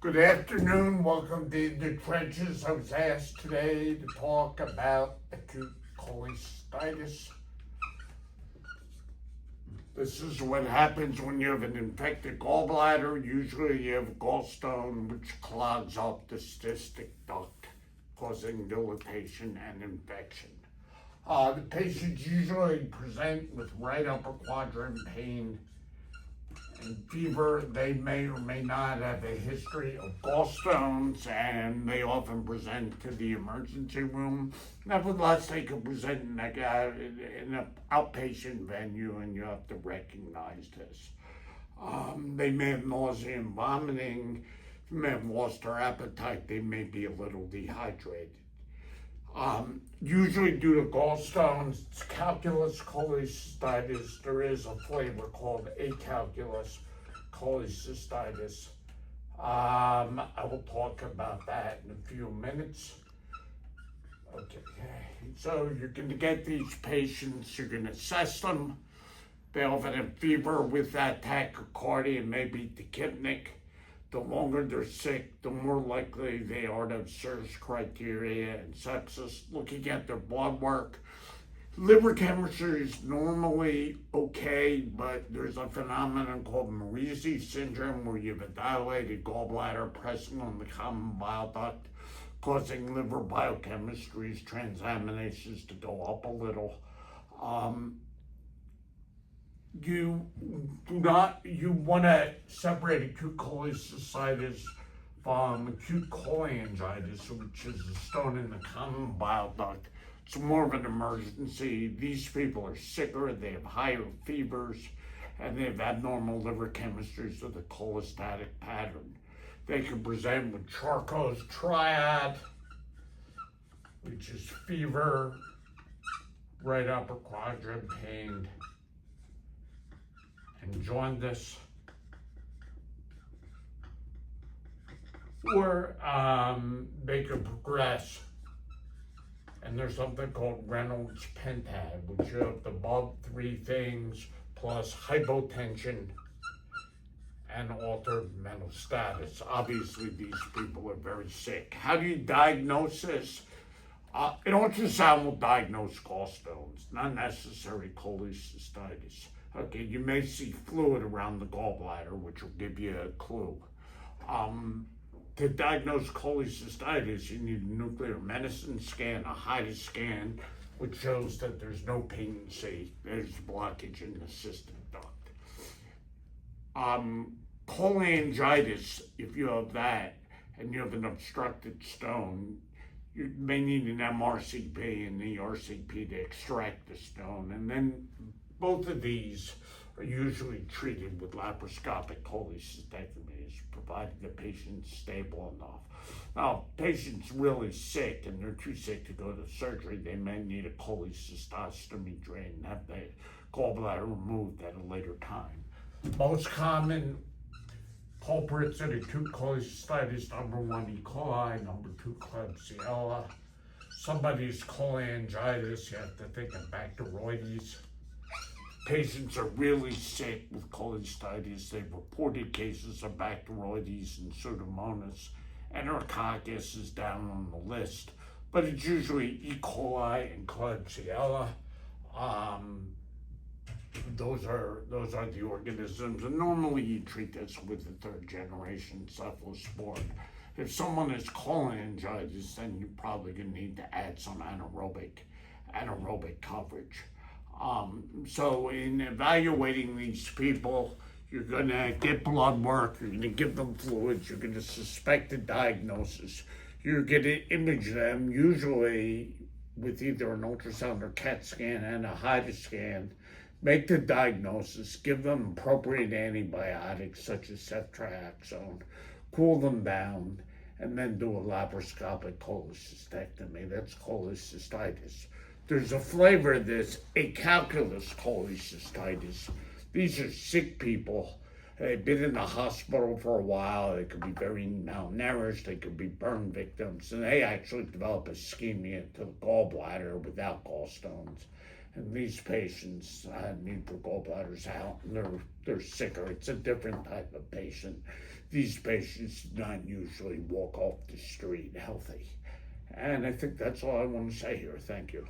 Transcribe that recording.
Good afternoon. Welcome to the trenches. I was asked today to talk about acute cholecystitis. This is what happens when you have an infected gallbladder. Usually you have a gallstone which clogs up the cystic duct, causing dilatation and infection. The patients usually present with right upper quadrant pain and fever. They may or may not have a history of gallstones, and they often present to the emergency room. Nevertheless, they can present in an outpatient venue, and you have to recognize this. They may have nausea and vomiting, they may have lost their appetite, they may be a little dehydrated. Usually due to gallstones, it's calculus cholecystitis. There is a flavor called acalculous cholecystitis. I will talk about that in a few minutes. Okay, so you're going to get these patients, you're going to assess them. They often have fever with that tachycardia, maybe tachypnic. The longer they're sick, the more likely they are to have SIRS criteria and sepsis. Looking at their blood work, liver chemistry is normally okay, but there's a phenomenon called Merizi syndrome where you have a dilated gallbladder pressing on the common bile duct, causing liver biochemistries, transaminases to go up a little. You want to separate acute cholecystitis from acute cholangitis, which is a stone in the common bile duct. It's more of an emergency. These people are sicker, they have higher fevers, and they have abnormal liver chemistries of the cholestatic pattern. They can present with Charcot's triad, which is fever, right upper quadrant pain, and jaundice, or they could progress. And there's something called Reynolds pentad, which you have the above three things plus hypotension and altered mental status. Obviously, these people are very sick. How do you diagnose this? An ultrasound will diagnose gallstones, not necessarily cholecystitis. Okay, you may see fluid around the gallbladder, which will give you a clue. To diagnose cholecystitis, you need a nuclear medicine scan, a HIDA scan, which shows that there's no patency, there's blockage in the cystic duct. Cholangitis, if you have that and you have an obstructed stone, you may need an MRCP and the RCP to extract the stone, and then both of these are usually treated with laparoscopic cholecystectomies, provided the patient's stable enough. Now, if the patient's really sick and they're too sick to go to surgery, they may need a cholecystostomy drain and have the gallbladder removed at a later time. Most common culprits in acute cholecystitis: number one, E. coli; number two, Klebsiella. Somebody's cholangitis, you have to think of Bacteroides. Patients are really sick with cholecystitis. They've reported cases of Bacteroides and Pseudomonas. Enterococcus is down on the list, but it's usually E. coli and Klebsiella. Those are the organisms, and normally you treat this with the third generation cephalosporin. If someone has cholangitis, then you're probably going to need to add some anaerobic coverage. So in evaluating these people, you're going to get blood work, you're going to give them fluids, you're going to suspect a diagnosis, you're going to image them, usually with either an ultrasound or CAT scan and a HIDA scan, make the diagnosis, give them appropriate antibiotics such as ceftriaxone, cool them down, and then do a laparoscopic cholecystectomy. That's cholecystitis. There's a flavor of this, acalculous cholecystitis. These are sick people. They've been in the hospital for a while. They could be very malnourished. They could be burn victims. And they actually develop ischemia to the gallbladder without gallstones. And these patients need their gallbladders out, and they're sicker. It's a different type of patient. these patients do not usually walk off the street healthy. And I think that's all I want to say here. Thank you.